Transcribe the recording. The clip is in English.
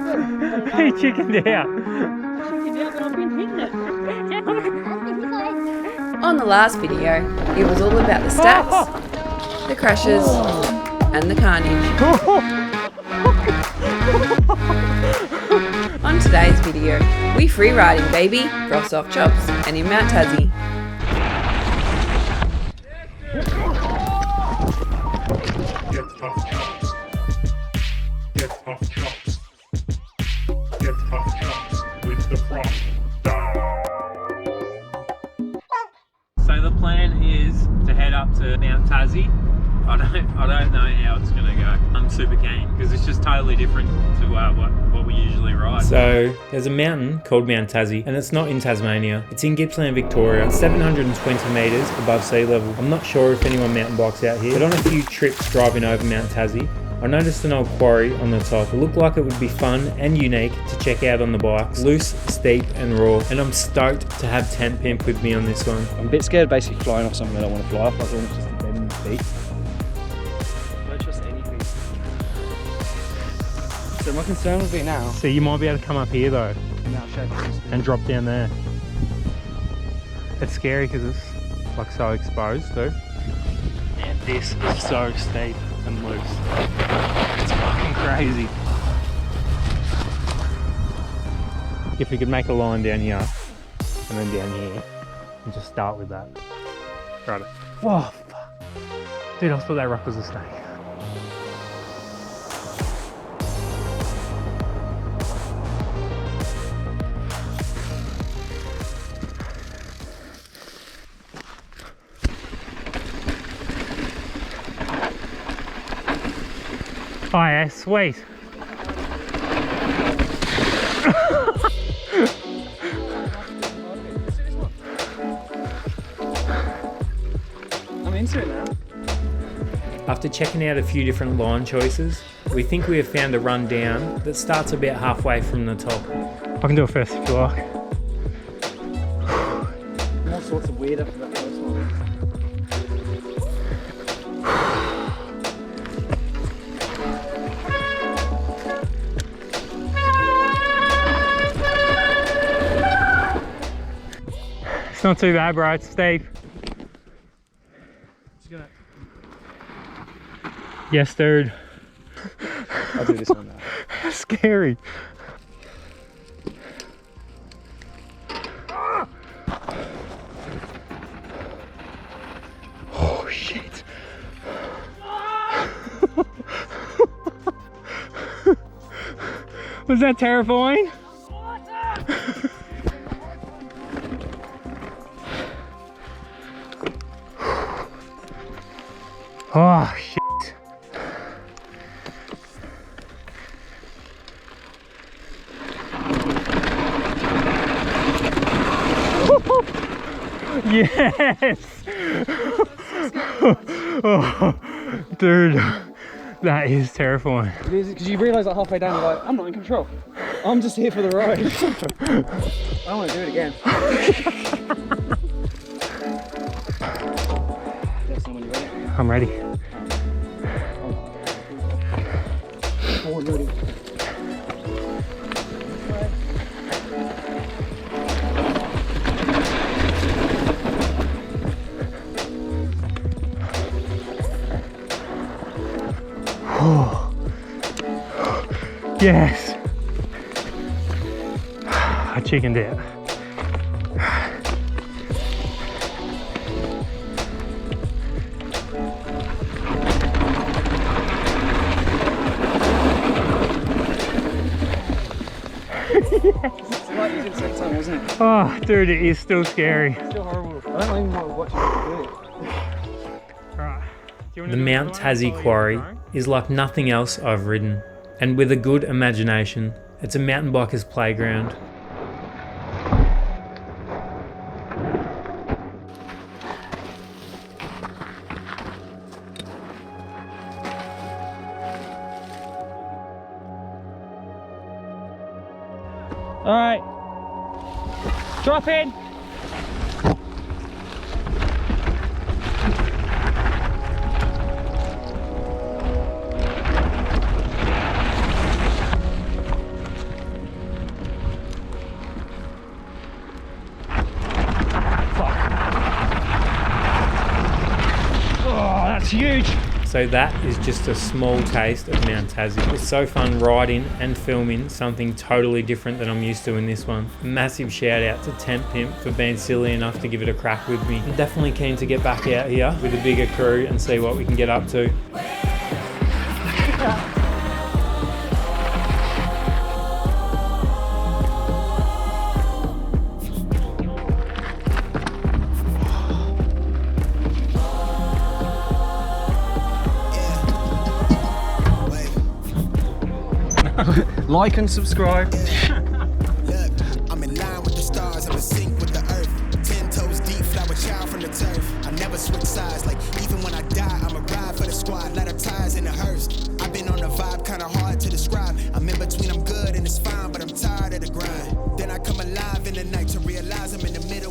He chickened out. But I've been hitting it. On the last video, it was all about the stats, the crashes, and the carnage. On today's video, we free riding, baby, Froff's off chops, and in Mount Tassie. Get off chops. Get off chops. Get off chops with the Froff. So the plan is to head up to Mount Tassie. I don't know how it's gonna go. I'm super keen because it's just totally different to what we usually ride. So there's a mountain called Mount Tassie, and it's not in Tasmania. It's in Gippsland, Victoria. It's 720 metres above sea level. I'm not sure if anyone mountain bikes out here, but on a few trips driving over Mount Tassie, I noticed an old quarry on the top. It looked like it would be fun and unique to check out on the bikes. Loose, steep and raw. And I'm stoked to have Tent Pimp with me on this one. I'm a bit scared basically flying off something I don't want to fly off, like almost just a dead in the feet. I don't trust anything. So my concern would be now... So you might be able to come up here though and drop down there. It's scary because it's like so exposed too. And this is so steep and loose. It's fucking crazy. If we could make a line down here and then down here and just start with that. Right. Whoa, fuck. Dude, I thought that rock was a snake. Oh yeah, sweet. I'm into it now. After checking out a few different line choices, we think we have found a run down that starts about halfway from the top. I can do it first if you like. All sorts of weird after that first one. It's not too bad, bro. It's steep. Yes, dude. I'll do this one now. That's scary. Oh, shit. Was that terrifying? Oh, shit. Yes! Oh, dude, that is terrifying. It is, because you realise like halfway down, you're like, I'm not in control. I'm just here for the ride. I don't want to do it again. I'm ready. Oh, I'm ready. Yes. I chickened out. It's like you did the second time, wasn't it? Oh, dude, it is still scary. It's still horrible. I don't even want to watch it. Right. The Mount Tassie Quarry is like nothing else I've ridden, and with a good imagination, it's a mountain biker's playground. All right, drop in. It's huge. So that is just a small taste of Mount Tassie. It's so fun riding and filming something totally different than I'm used to in this one. Massive shout out to Tent Pimp for being silly enough to give it a crack with me. I'm definitely keen to get back out here with a bigger crew and see what we can get up to. Like and subscribe. Look, I'm in line with the stars, I'm in sync with the earth. 10 toes deep, flower child from the turf. I never switch sides, like even when I die, I'm a ride for the squad, light up tires in the hearse. I've been on the vibe, kinda hard to describe. I'm in between, I'm good and it's fine, but I'm tired of the grind. Then I come alive in the night to realize I'm in the middle